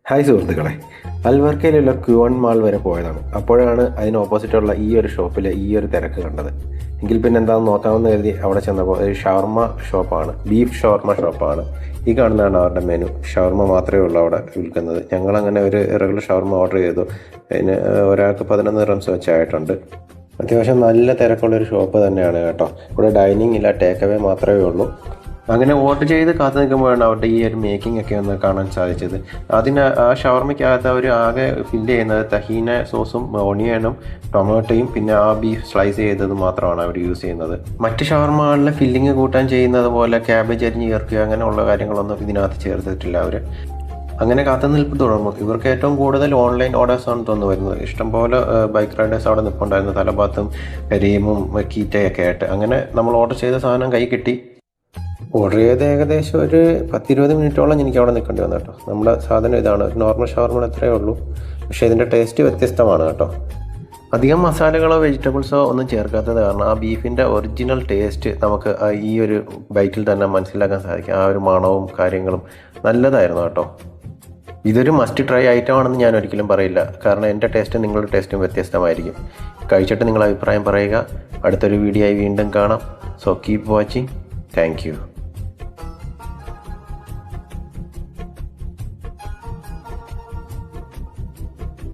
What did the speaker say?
Hi സുഹൃത്തുക്കളെ, അൽവർക്കയിലുള്ള queen mall വരെ പോയതാണ്. അപ്പോഴാണ് അതിന് ഓപ്പോസിറ്റുള്ള ഈ ഒരു ഷോപ്പിൽ ഈ ഒരു തിരക്ക് കണ്ടത്. എങ്കിൽ പിന്നെ എന്താണെന്ന് നോക്കാമെന്ന് കരുതി അവിടെ ചെന്നപ്പോൾ ഒരു ഷവർമ ഷോപ്പാണ്, ബീഫ് ഷവർമ ഷോപ്പാണ്. ഈ കാണുന്നതാണ് അവരുടെ മെനു. ഷവർമ മാത്രമേ ഉള്ളൂ അവിടെ വിൽക്കുന്നത്. ഞങ്ങളങ്ങനെ ഒരു റെഗുലർ ഷവർമ ഓർഡർ ചെയ്തു. അതിന് ഒരാൾക്ക് 11 റംസ് വെച്ചായിട്ടുണ്ട്. അത്യാവശ്യം നല്ല തിരക്കുള്ളൊരു ഷോപ്പ് തന്നെയാണ് കേട്ടോ. ഇവിടെ ഡൈനിങ് ഇല്ല, ടേക്ക് അവേ മാത്രമേ ഉള്ളൂ. അങ്ങനെ ഓർഡർ ചെയ്ത് കാത്തു നിൽക്കുമ്പോഴാണ് അവരുടെ ഈ ഒരു മേക്കിംഗ് ഒക്കെ ഒന്ന് കാണാൻ സാധിച്ചത്. ആ ഷവർമയ്ക്കകത്ത് അവർ ആകെ ഫില്ല് ചെയ്യുന്നത് തഹീന സോസും ഓണിയനും ടൊമാറ്റോയും പിന്നെ ആ ബീഫ് സ്ലൈസ് ചെയ്തത് മാത്രമാണ് അവർ യൂസ് ചെയ്യുന്നത്. മറ്റ് ഷവർമകളിലെ ഫില്ലിങ് കൂട്ടാൻ ചെയ്യുന്നത് പോലെ ക്യാബേജ് അരിഞ്ഞ് ചേർക്കുക അങ്ങനെയുള്ള കാര്യങ്ങളൊന്നും ഇതിനകത്ത് ചേർത്തിട്ടില്ല അവർ. അങ്ങനെ കാത്തുനിൽപ്പ് തുടങ്ങും. ഇവർക്ക് ഏറ്റവും കൂടുതൽ ഓൺലൈൻ ഓർഡേഴ്സാണ് തോന്നുന്നു വരുന്നത്. ഇഷ്ടംപോലെ ബൈക്ക് റൈഡേഴ്സ് അവിടെ നിൽപ്പുണ്ടായിരുന്നു, തലഭാത്തും കരിയമും കീറ്റയൊക്കെ ആയിട്ട്. അങ്ങനെ നമ്മൾ ഓർഡർ ചെയ്ത സാധനം കൈ കിട്ടി. ഓർഡർ ചെയ്ത് ഏകദേശം ഒരു 10-20 മിനിറ്റോളം എനിക്ക് അവിടെ നിൽക്കേണ്ടി വന്നു കേട്ടോ. നമ്മുടെ സാധനം ഇതാണ്, ഒരു നോർമൽ ഷവർമ അത്രയേ ഉള്ളൂ. പക്ഷേ ഇതിൻ്റെ ടേസ്റ്റ് വ്യത്യസ്തമാണ് കേട്ടോ. അധികം മസാലകളോ വെജിറ്റബിൾസോ ഒന്നും ചേർക്കാത്തത് കാരണം ആ ബീഫിൻ്റെ ഒറിജിനൽ ടേസ്റ്റ് നമുക്ക് ഈ ഒരു ബൈറ്റിൽ തന്നെ മനസ്സിലാക്കാൻ സാധിക്കും. ആ ഒരു മണവും കാര്യങ്ങളും നല്ലതായിരുന്നു കേട്ടോ. ഇതൊരു മസ്റ്റ് ട്രൈ ഐറ്റം ആണെന്ന് ഞാൻ ഒരിക്കലും പറയില്ല, കാരണം എൻ്റെ ടേസ്റ്റും നിങ്ങളുടെ ടേസ്റ്റും വ്യത്യസ്തമായിരിക്കും. കഴിച്ചിട്ട് നിങ്ങൾ അഭിപ്രായം പറയുക. അടുത്തൊരു വീഡിയോ ആയി വീണ്ടും കാണാം. So keep watching. Thank you.